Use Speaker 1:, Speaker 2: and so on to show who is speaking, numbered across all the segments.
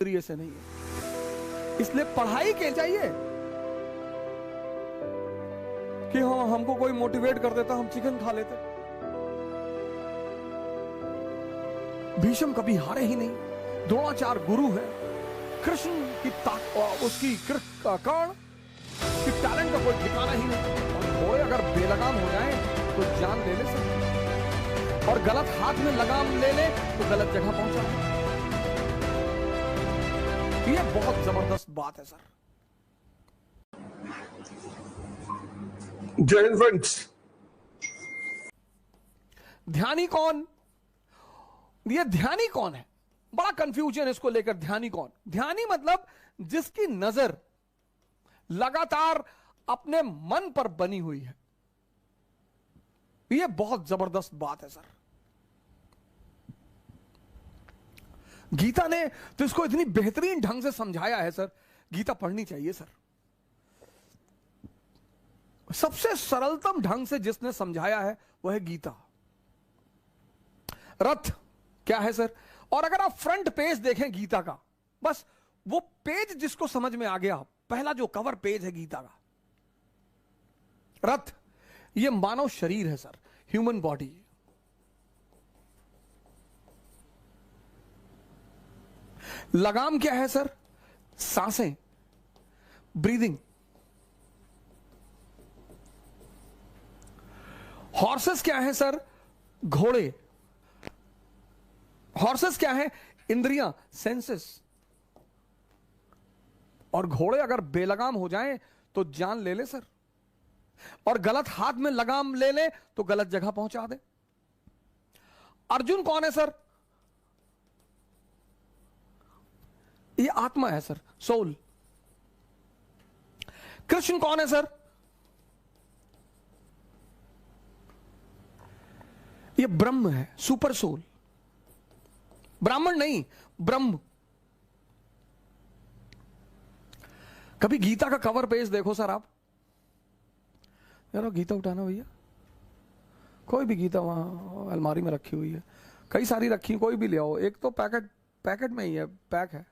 Speaker 1: नजरिए से नहीं है। इसलिए पढ़ाई के चाहिए कि हाँ हमको कोई मोटिवेट कर देता हम चिकन खा लेते। भीष्म कभी हारे ही नहीं, द्रोणाचार्य गुरु है, कृष्ण की उसकी कर्ण की टैलेंट का कोई ठिकाना ही नहीं। और घोड़े अगर बेलगाम हो जाए तो जान ले सकते, और गलत हाथ में लगाम ले ले तो गलत जगह पहुंचा। ये बहुत जबरदस्त बात है सर।
Speaker 2: जय हिंद फ्रेंड्स।
Speaker 1: ध्यानी कौन? ये ध्यानी कौन है? बड़ा कंफ्यूजन इसको लेकर। ध्यानी कौन? ध्यानी मतलब जिसकी नजर लगातार अपने मन पर बनी हुई है। यह बहुत जबरदस्त बात है सर। गीता ने तो इसको इतनी बेहतरीन ढंग से समझाया है सर। गीता पढ़नी चाहिए सर। सबसे सरलतम ढंग से जिसने समझाया है वह है गीता। रथ क्या है सर? और अगर आप फ्रंट पेज देखें गीता का, बस वो पेज जिसको समझ में आ गया, पहला जो कवर पेज है गीता का, रथ ये मानव शरीर है सर, ह्यूमन बॉडी। लगाम क्या है सर? सांसें, ब्रीदिंग। हॉर्सेस क्या है सर? घोड़े। हॉर्सेस क्या है? इंद्रियां, सेंसेस। और घोड़े अगर बेलगाम हो जाएं तो जान ले ले सर, और गलत हाथ में लगाम ले ले तो गलत जगह पहुंचा दे। अर्जुन कौन है सर? ये आत्मा है सर, सोल। कृष्ण कौन है सर? ये ब्रह्म है, सुपर सोल। ब्राह्मण नहीं, ब्रह्म। कभी गीता का कवर पेज देखो सर आप। यार गीता उठाना भैया, कोई भी गीता वहां अलमारी में रखी हुई है, कई सारी रखी, कोई भी ले आओ। एक तो पैकेट में ही है, पैक है।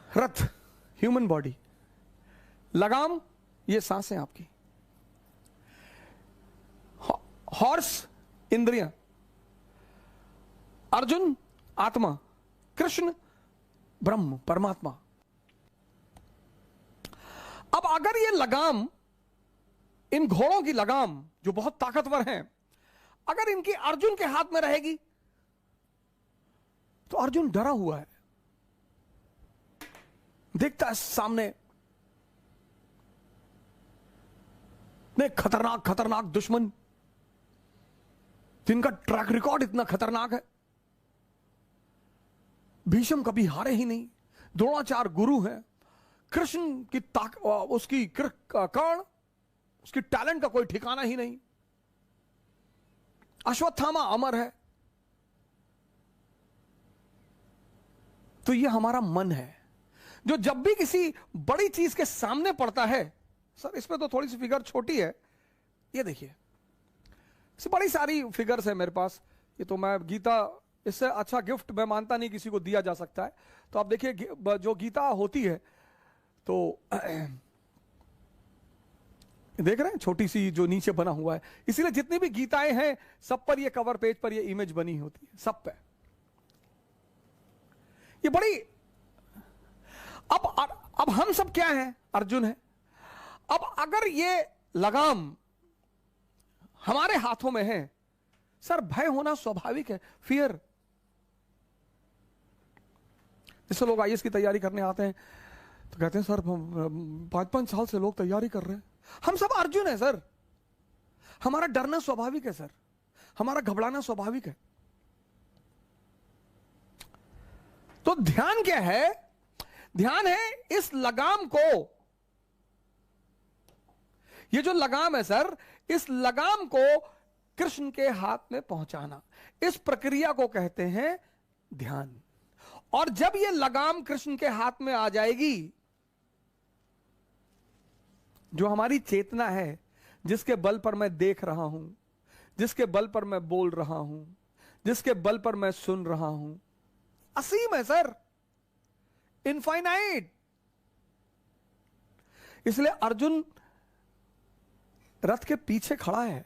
Speaker 1: रथ ह्यूमन बॉडी, लगाम ये सांसें आपकी, हॉर्स इंद्रियां, अर्जुन आत्मा, कृष्ण ब्रह्म परमात्मा। अब अगर ये लगाम, इन घोड़ों की लगाम जो बहुत ताकतवर हैं, अगर इनकी अर्जुन के हाथ में रहेगी तो अर्जुन डरा हुआ है, देखता है सामने ने खतरनाक खतरनाक दुश्मन, जिनका ट्रैक रिकॉर्ड इतना खतरनाक है। भीष्म कभी हारे ही नहीं, द्रोणाचार्य गुरु है, कृष्ण की उसकी कर्ण, उसकी टैलेंट का कोई ठिकाना ही नहीं, अश्वत्थामा अमर है। तो यह हमारा मन है जो जब भी किसी बड़ी चीज के सामने पड़ता है सर। इसमें तो थोड़ी सी फिगर छोटी है, ये देखिए, बड़ी सारी फिगर्स है मेरे पास। ये तो मैं गीता, इससे अच्छा गिफ्ट मैं मानता नहीं किसी को दिया जा सकता है। तो आप देखिए जो गीता होती है तो देख रहे हैं, छोटी सी जो नीचे बना हुआ है। इसीलिए जितनी भी गीताएं हैं सब पर ये कवर पेज पर ये इमेज बनी होती है, सब पे। ये बड़ी, अब हम सब क्या हैं? अर्जुन है। अब अगर ये लगाम हमारे हाथों में है सर, भय होना स्वाभाविक है, फियर। जैसे लोग आईएएस की तैयारी करने आते हैं तो कहते हैं सर 5-5 साल से लोग तैयारी कर रहे हैं। हम सब अर्जुन है सर। हमारा डरना स्वाभाविक है सर, हमारा घबराना स्वाभाविक है। तो ध्यान क्या है? ध्यान है इस लगाम को, ये जो लगाम है सर, इस लगाम को कृष्ण के हाथ में पहुंचाना, इस प्रक्रिया को कहते हैं ध्यान। और जब ये लगाम कृष्ण के हाथ में आ जाएगी, जो हमारी चेतना है, जिसके बल पर मैं देख रहा हूं, जिसके बल पर मैं बोल रहा हूं, जिसके बल पर मैं सुन रहा हूं, असीम है सर, इनफाइनाइट। इसलिए अर्जुन रथ के पीछे खड़ा है।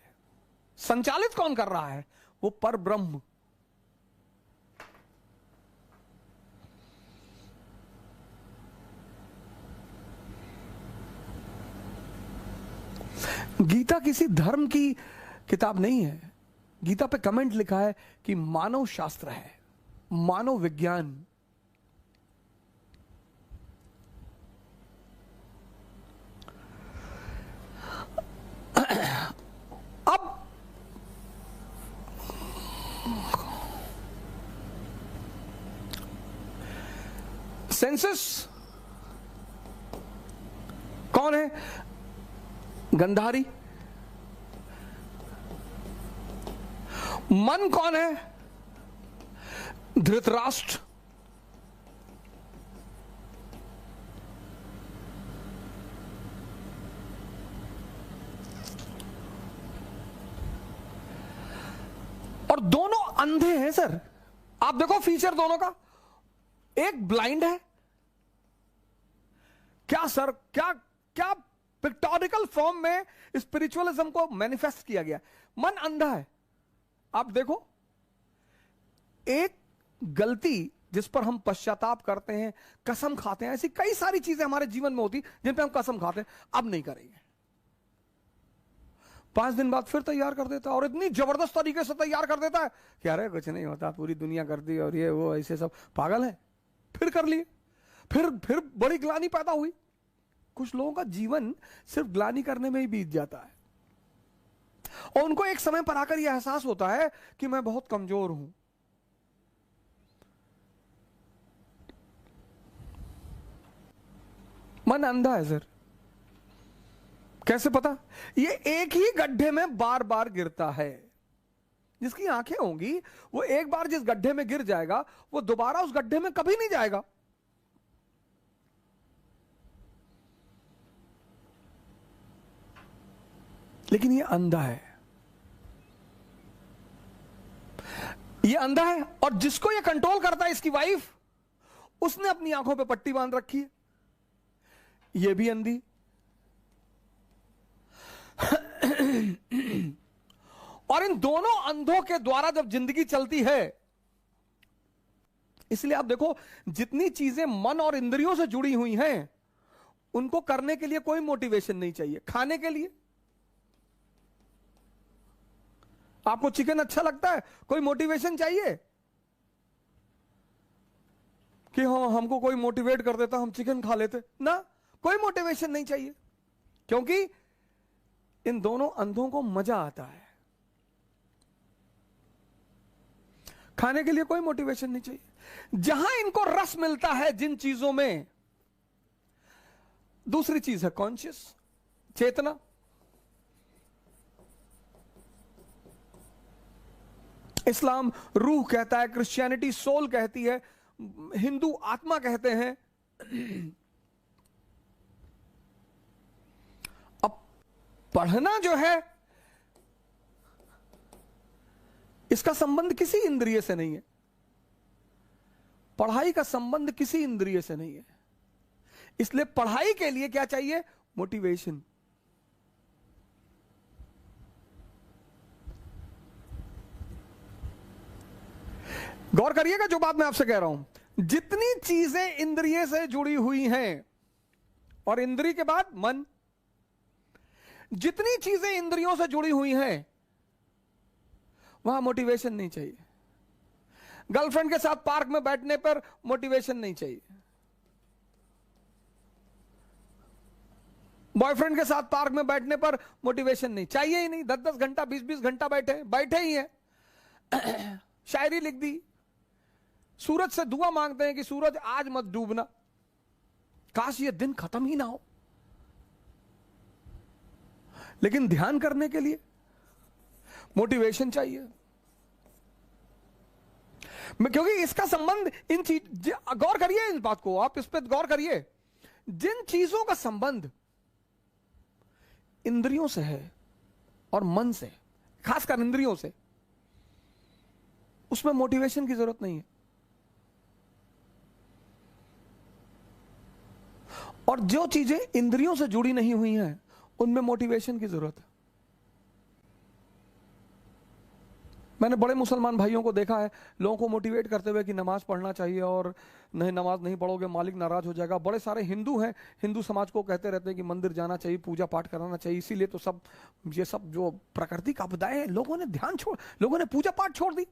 Speaker 1: संचालित कौन कर रहा है? वो पर ब्रह्म। गीता किसी धर्म की किताब नहीं है। गीता पे कमेंट लिखा है कि मानव शास्त्र है, मानव विज्ञान। अब सेंसस कौन है? गंधारी। मन कौन है? धृतराष्ट्र। और दोनों अंधे हैं सर। आप देखो फीचर दोनों का, एक ब्लाइंड है। क्या सर, क्या क्या पिक्टोरिकल फॉर्म में स्पिरिचुअलिज्म को मैनिफेस्ट किया गया। मन अंधा है। आप देखो, एक गलती जिस पर हम पश्चाताप करते हैं, कसम खाते हैं, ऐसी कई सारी चीजें हमारे जीवन में होती जिन पे हम कसम खाते हैं अब नहीं करेंगे, 5 दिन बाद फिर तैयार कर देता है, और इतनी जबरदस्त तरीके से तैयार कर देता है कि अरे कुछ नहीं होता, पूरी दुनिया करती और ये वो ऐसे सब पागल है। फिर कर लिए, फिर बड़ी ग्लानि पैदा हुई। कुछ लोगों का जीवन सिर्फ ग्लानि करने में ही बीत जाता है, और उनको एक समय पर आकर यह एहसास होता है कि मैं बहुत कमजोर हूं। मन अंधा है सर। कैसे पता? ये एक ही गड्ढे में बार बार गिरता है। जिसकी आंखें होंगी वो एक बार जिस गड्ढे में गिर जाएगा वो दोबारा उस गड्ढे में कभी नहीं जाएगा। लेकिन ये अंधा है, ये अंधा है। और जिसको ये कंट्रोल करता है, इसकी वाइफ, उसने अपनी आंखों पे पट्टी बांध रखी है, ये भी अंधी। और इन दोनों अंधों के द्वारा जब जिंदगी चलती है, इसलिए आप देखो जितनी चीजें मन और इंद्रियों से जुड़ी हुई हैं, उनको करने के लिए कोई मोटिवेशन नहीं चाहिए। खाने के लिए आपको चिकन अच्छा लगता है, कोई मोटिवेशन चाहिए कि हाँ हमको कोई मोटिवेट कर देता हम चिकन खा लेते ना? कोई मोटिवेशन नहीं चाहिए, क्योंकि इन दोनों अंधों को मजा आता है। खाने के लिए कोई मोटिवेशन नहीं चाहिए। जहां इनको रस मिलता है जिन चीजों में, दूसरी चीज है कॉन्शियस, चेतना। इस्लाम रूह कहता है, क्रिश्चियनिटी सोल कहती है, हिंदू आत्मा कहते हैं। अब पढ़ना जो है, इसका संबंध किसी इंद्रिय से नहीं है। पढ़ाई का संबंध किसी इंद्रिय से नहीं है। इसलिए पढ़ाई के लिए क्या चाहिए? मोटिवेशन। गौर करिएगा जो बात मैं आपसे कह रहा हूं। जितनी चीजें इंद्रिय से जुड़ी हुई हैं, और इंद्रिय के बाद मन, जितनी चीजें इंद्रियों से जुड़ी हुई हैं, वहां मोटिवेशन नहीं चाहिए। गर्लफ्रेंड के साथ पार्क में बैठने पर मोटिवेशन नहीं चाहिए। बॉयफ्रेंड के साथ पार्क में बैठने पर मोटिवेशन नहीं चाहिए ही नहीं। 10-10 घंटा 20-20 घंटा बैठे ही हैं। शायरी लिख दी, सूरज से दुआ मांगते हैं कि सूरज आज मत डूबना, काश ये दिन खत्म ही ना हो। लेकिन ध्यान करने के लिए मोटिवेशन चाहिए। क्योंकि इसका संबंध इन चीज, गौर करिए इस बात को, आप इस पर गौर करिए। जिन चीजों का संबंध इंद्रियों से है और मन से, खासकर इंद्रियों से, उसमें मोटिवेशन की जरूरत नहीं है। और जो चीजें इंद्रियों से जुड़ी नहीं हुई हैं उनमें मोटिवेशन की जरूरत है। मैंने बड़े मुसलमान भाइयों को देखा है लोगों को मोटिवेट करते हुए कि नमाज पढ़ना चाहिए और नहीं नमाज नहीं पढ़ोगे मालिक नाराज हो जाएगा। बड़े सारे हिंदू हैं, हिंदू समाज को कहते रहते हैं कि मंदिर जाना चाहिए, पूजा पाठ कराना चाहिए। इसीलिए तो सब ये सब जो प्राकृतिक आपदाएं हैं लोगों ने लोगों ने पूजा पाठ छोड़ दी।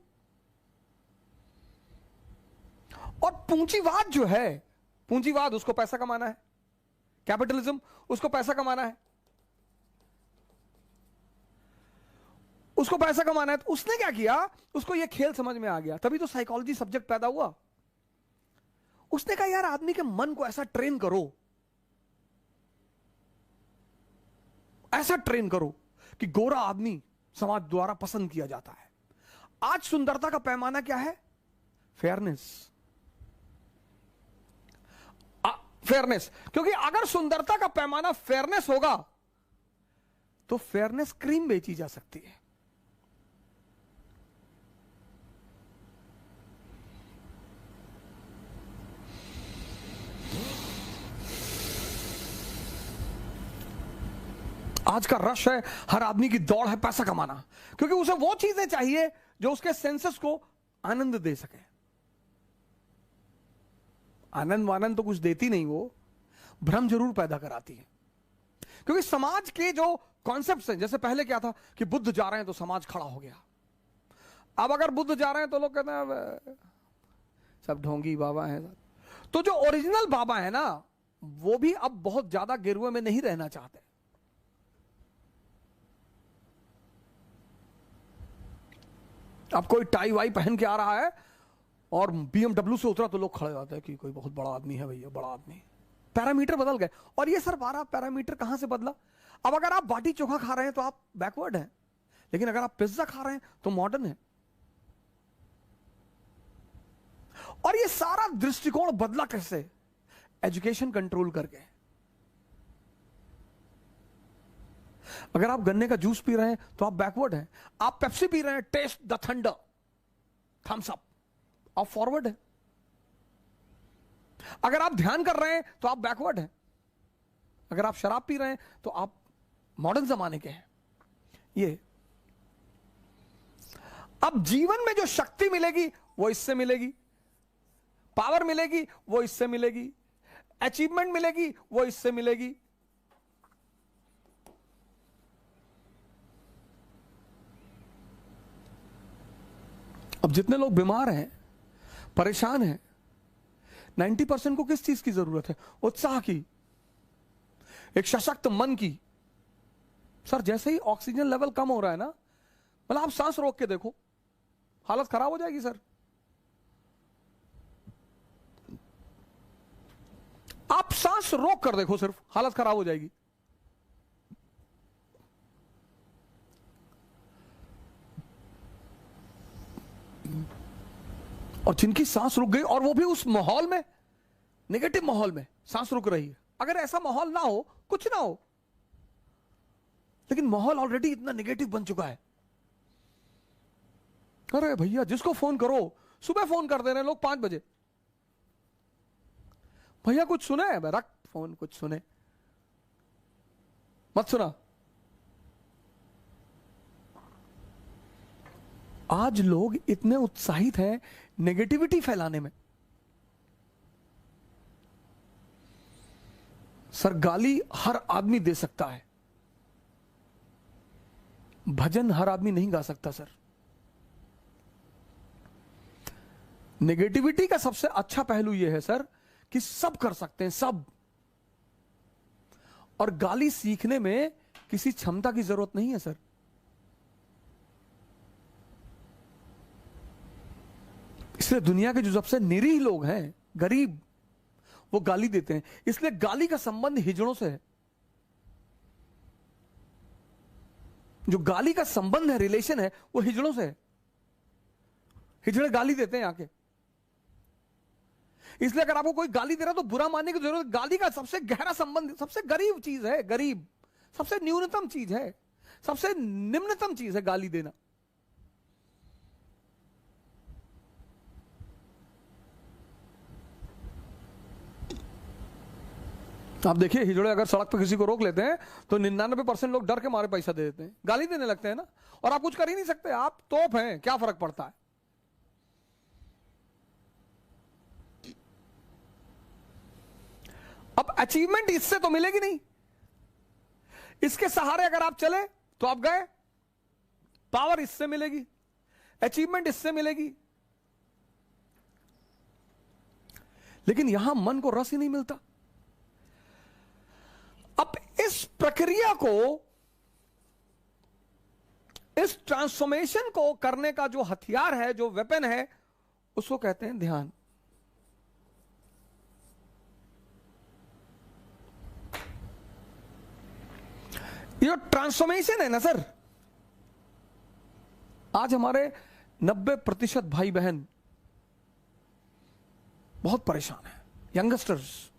Speaker 1: और पूंजीवाद जो है, पूंजीवाद उसको पैसा कमाना है, कैपिटलिज्म उसको पैसा कमाना है, उसको पैसा कमाना है। तो उसने क्या किया, उसको ये खेल समझ में आ गया, तभी तो साइकोलॉजी सब्जेक्ट पैदा हुआ। उसने कहा यार आदमी के मन को ऐसा ट्रेन करो, ऐसा ट्रेन करो कि गोरा आदमी समाज द्वारा पसंद किया जाता है। आज सुंदरता का पैमाना क्या है? फेयरनेस। फेयरनेस, क्योंकि अगर सुंदरता का पैमाना फेयरनेस होगा तो फेयरनेस क्रीम बेची जा सकती है। आज का रश है, हर आदमी की दौड़ है पैसा कमाना, क्योंकि उसे वो चीजें चाहिए जो उसके सेंसेस को आनंद दे सके। आनंद वानंद तो कुछ देती नहीं, वो भ्रम जरूर पैदा कराती है। क्योंकि समाज के जो कॉन्सेप्ट्स हैं, जैसे पहले क्या था कि बुद्ध जा रहे हैं तो समाज खड़ा हो गया। अब अगर बुद्ध जा रहे हैं तो लोग कहते हैं सब ढोंगी बाबा हैं। तो जो ओरिजिनल बाबा है ना, वो भी अब बहुत ज्यादा गिरुए में नहीं रहना चाहते। अब कोई टाई वाई पहन के आ रहा है और BMW से उतरा तो लोग खड़े होते हैं कि कोई बहुत बड़ा आदमी है भैया, बड़ा आदमी। पैरामीटर बदल गए। और ये सर 12 पैरामीटर कहां से बदला? अब अगर आप बाटी चोखा खा रहे हैं तो आप बैकवर्ड हैं, लेकिन अगर आप पिज्जा खा रहे हैं तो मॉडर्न है। और ये सारा दृष्टिकोण बदला कैसे? एजुकेशन कंट्रोल करके। अगर आप गन्ने का जूस पी रहे हैं तो आप बैकवर्ड हैं। आप पेप्सी पी रहे हैं, taste the thunder, Thums Up, आप फॉरवर्ड है। अगर आप ध्यान कर रहे हैं तो आप बैकवर्ड हैं। अगर आप शराब पी रहे हैं तो आप मॉडर्न जमाने के हैं। ये अब जीवन में जो शक्ति मिलेगी वो इससे मिलेगी, पावर मिलेगी वो इससे मिलेगी, अचीवमेंट मिलेगी वो इससे मिलेगी। अब जितने लोग बीमार हैं, परेशान हैं, 90% को किस चीज की जरूरत है? उत्साह की, एक सशक्त मन की। सर जैसे ही ऑक्सीजन लेवल कम हो रहा है ना, मतलब आप सांस रोक के देखो, हालत खराब हो जाएगी सर। आप सांस रोक कर देखो, सिर्फ हालत खराब हो जाएगी। और जिनकी सांस रुक गई, और वो भी उस माहौल में, नेगेटिव माहौल में सांस रुक रही है। अगर ऐसा माहौल ना हो, कुछ ना हो, लेकिन माहौल ऑलरेडी इतना नेगेटिव बन चुका है। अरे भैया जिसको फोन करो, सुबह फोन कर दे रहे हैं लोग 5 बजे, भैया कुछ सुने? रख फोन, कुछ सुने मत सुना। आज लोग इतने उत्साहित हैं नेगेटिविटी फैलाने में। सर गाली हर आदमी दे सकता है, भजन हर आदमी नहीं गा सकता सर। नेगेटिविटी का सबसे अच्छा पहलू यह है सर कि सब कर सकते हैं, सब। और गाली सीखने में किसी क्षमता की जरूरत नहीं है सर। इसलिए दुनिया के जो सबसे निरीह लोग हैं, गरीब, वो गाली देते हैं। इसलिए गाली का संबंध हिजड़ों से है। जो गाली का संबंध है, रिलेशन है, वो हिजड़ों से है। हिजड़े गाली देते हैं आके। इसलिए अगर आपको कोई गाली दे रहा है तो बुरा मानने की जरूरत। गाली का सबसे गहरा संबंध, सबसे गरीब चीज है, गरीब सबसे न्यूनतम चीज है, सबसे निम्नतम चीज है गाली देना। आप देखिए हिजड़े अगर सड़क पे किसी को रोक लेते हैं तो 99% लोग डर के मारे पैसा दे देते हैं, गाली देने लगते हैं ना, और आप कुछ कर ही नहीं सकते, आप तोप हैं, क्या फर्क पड़ता है। अब अचीवमेंट इससे तो मिलेगी नहीं, इसके सहारे अगर आप चले तो आप गए, पावर इससे मिलेगी, अचीवमेंट इससे मिलेगी, लेकिन यहां मन को रस ही नहीं मिलता। अब इस प्रक्रिया को, इस ट्रांसफॉर्मेशन को करने का जो हथियार है, जो वेपन है, उसको कहते हैं ध्यान। ये ट्रांसफॉर्मेशन है ना सर, आज हमारे 90% भाई बहन बहुत परेशान हैं, यंगस्टर्स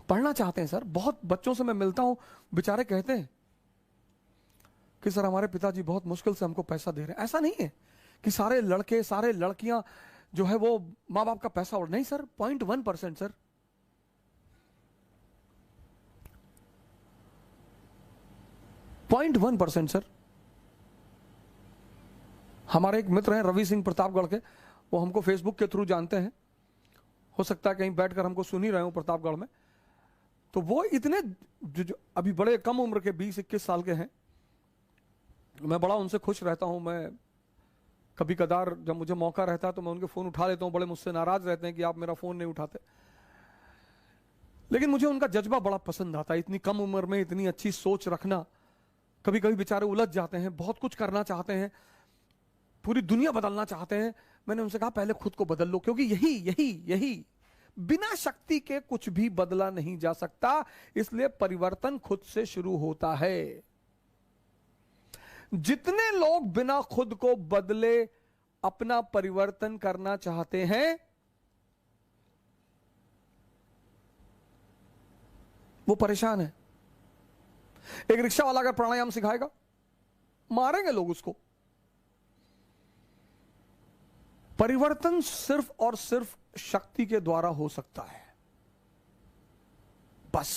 Speaker 1: पढ़ना चाहते हैं सर। बहुत बच्चों से मैं मिलता हूं, बेचारे कहते हैं कि सर हमारे पिताजी बहुत मुश्किल से हमको पैसा दे रहे हैं। ऐसा नहीं है कि सारे लड़के सारे लड़कियां जो है वो मां बाप का पैसा उड़, नहीं सर, 0.1% सर। .1% सर। हमारे एक मित्र हैं रवि सिंह प्रतापगढ़ के, वो हमको फेसबुक के थ्रू जानते हैं, हो सकता है कहीं बैठकर हमको सुन ही रहे हो प्रतापगढ़ में। तो वो इतने जो अभी बड़े कम उम्र के 20-21 साल के हैं, मैं बड़ा उनसे खुश रहता हूं। मैं कभी कदार जब मुझे मौका रहता है तो मैं उनके फोन उठा लेता हूं, बड़े मुझसे नाराज रहते हैं कि आप मेरा फोन नहीं उठाते, लेकिन मुझे उनका जज्बा बड़ा पसंद आता है। इतनी कम उम्र में इतनी अच्छी सोच रखना। कभी कभी बेचारे उलझ जाते हैं, बहुत कुछ करना चाहते हैं, पूरी दुनिया बदलना चाहते हैं। मैंने उनसे कहा पहले खुद को बदल लो, क्योंकि यही बिना शक्ति के कुछ भी बदला नहीं जा सकता, इसलिए परिवर्तन खुद से शुरू होता है। जितने लोग बिना खुद को बदले अपना परिवर्तन करना चाहते हैं, वो परेशान है। एक रिक्शा वाला अगर प्राणायाम सिखाएगा, मारेंगे लोग उसको। परिवर्तन सिर्फ और सिर्फ शक्ति के द्वारा हो सकता है, बस।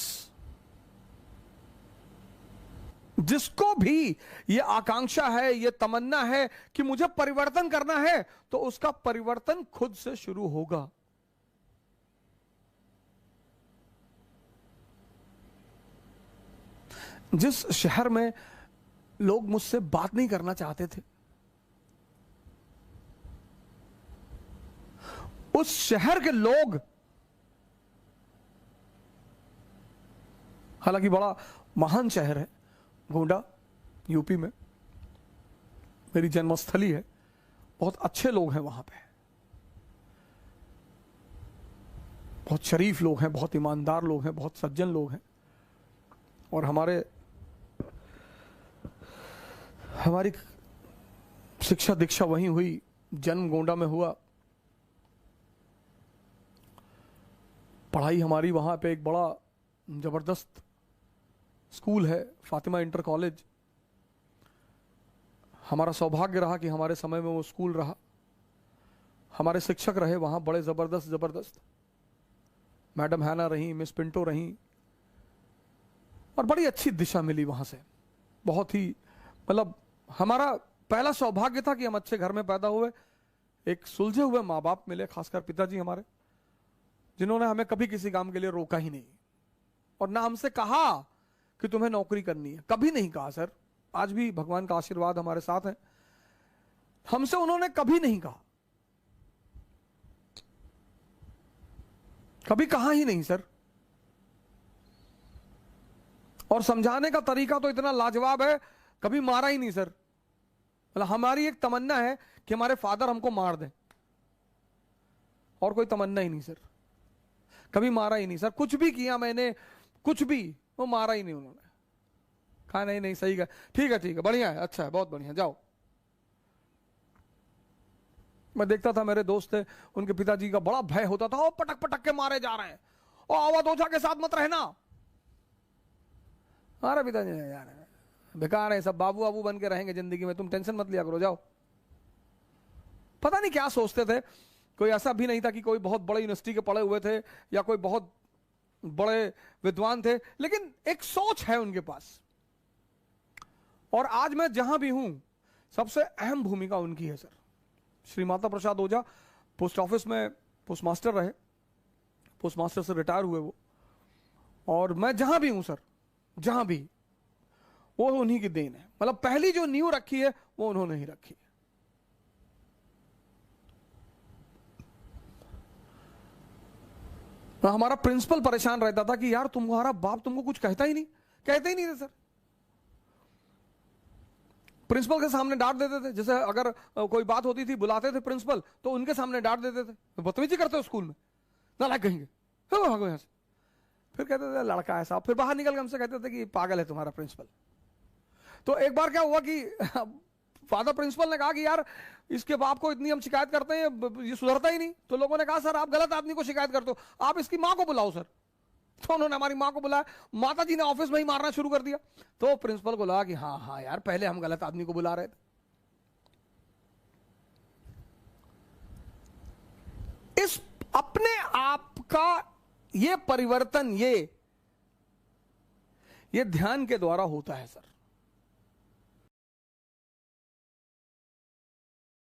Speaker 1: जिसको भी ये आकांक्षा है, ये तमन्ना है कि मुझे परिवर्तन करना है, तो उसका परिवर्तन खुद से शुरू होगा। जिस शहर में लोग मुझसे बात नहीं करना चाहते थे, उस शहर के लोग, हालांकि बड़ा महान शहर है गोंडा, यूपी में मेरी जन्मस्थली है, बहुत अच्छे लोग हैं वहां पे, बहुत शरीफ लोग हैं, बहुत ईमानदार लोग हैं, बहुत सज्जन लोग हैं। और हमारी शिक्षा दीक्षा वहीं हुई, जन्म गोंडा में हुआ, पढ़ाई हमारी वहां पे एक बड़ा जबरदस्त स्कूल है, फातिमा इंटर कॉलेज। हमारा सौभाग्य रहा कि हमारे समय में वो स्कूल रहा, हमारे शिक्षक रहे वहां बड़े जबरदस्त। मैडम हैना रही, मिस पिंटो रही, और बड़ी अच्छी दिशा मिली वहां से। बहुत ही, मतलब हमारा पहला सौभाग्य था कि हम अच्छे घर में पैदा हुए, एक सुलझे हुए माँ बाप मिले, खासकर पिताजी हमारे, जिन्होंने हमें कभी किसी काम के लिए रोका ही नहीं, और ना हमसे कहा कि तुम्हें नौकरी करनी है, कभी नहीं कहा सर। आज भी भगवान का आशीर्वाद हमारे साथ है, हमसे उन्होंने कभी नहीं कहा, कभी कहा ही नहीं सर। और समझाने का तरीका तो इतना लाजवाब है, कभी मारा ही नहीं सर। मतलब हमारी एक तमन्ना है कि हमारे फादर हमको मार दें, और कोई तमन्ना ही नहीं सर। कभी मारा ही नहीं सर, कुछ भी किया मैंने, कुछ भी, वो मारा ही नहीं उन्होंने। कहा नहीं सही है, ठीक है, बढ़िया है, अच्छा है, बहुत बढ़िया, जाओ। मैं देखता था मेरे दोस्त थे, उनके पिताजी का बड़ा भय होता था, वो पटक पटक के मारे जा रहे हैं, और अवधोजा के साथ मत रहना। अरे पिताजी यार बेकार है सब, बाबू बाबू बन के रहेंगे जिंदगी में, तुम टेंशन मत लिया करो, जाओ। पता नहीं क्या सोचते थे। कोई ऐसा भी नहीं था कि कोई बहुत बड़े यूनिवर्सिटी के पढ़े हुए थे, या कोई बहुत बड़े विद्वान थे, लेकिन एक सोच है उनके पास। और आज मैं जहां भी हूं, सबसे अहम भूमिका उनकी है सर। श्री माता प्रसाद ओझा पोस्ट ऑफिस में पोस्ट मास्टर रहे, पोस्ट मास्टर से रिटायर हुए वो, और मैं जहां भी हूं सर, जहां भी, वो उन्हीं की देन है। मतलब पहली जो नींव रखी है वो उन्होंने ही रखी है। तो हमारा प्रिंसिपल परेशान रहता था कि यार तुम्हारा बाप तुमको कुछ कहता ही नहीं, कहते ही नहीं थे सर। प्रिंसिपल के सामने डांट देते थे, जैसे अगर कोई बात होती थी बुलाते थे प्रिंसिपल, तो उनके सामने डांट देते थे, बदतमीजी करते हो स्कूल में, नालायक कहेंगे, भागो यहां से। फिर कहते थे लड़का ऐसा, फिर बाहर निकल के हमसे कहते थे कि पागल है तुम्हारा प्रिंसिपल। तो एक बार क्या हुआ कि फादर प्रिंसिपल ने कहा कि यार इसके बाप को इतनी हम शिकायत करते हैं, ये सुधरता ही नहीं। तो लोगों ने कहा सर आप गलत आदमी को शिकायत करते हो, आप इसकी मां को बुलाओ सर। तो उन्होंने हमारी मां को बुलाया, माता जी ने ऑफिस में ही मारना शुरू कर दिया। तो प्रिंसिपल को लगा कि हाँ हाँ यार, पहले हम गलत आदमी को बुला रहे थे। इस अपने आप का ये परिवर्तन ये ध्यान के द्वारा होता है सर।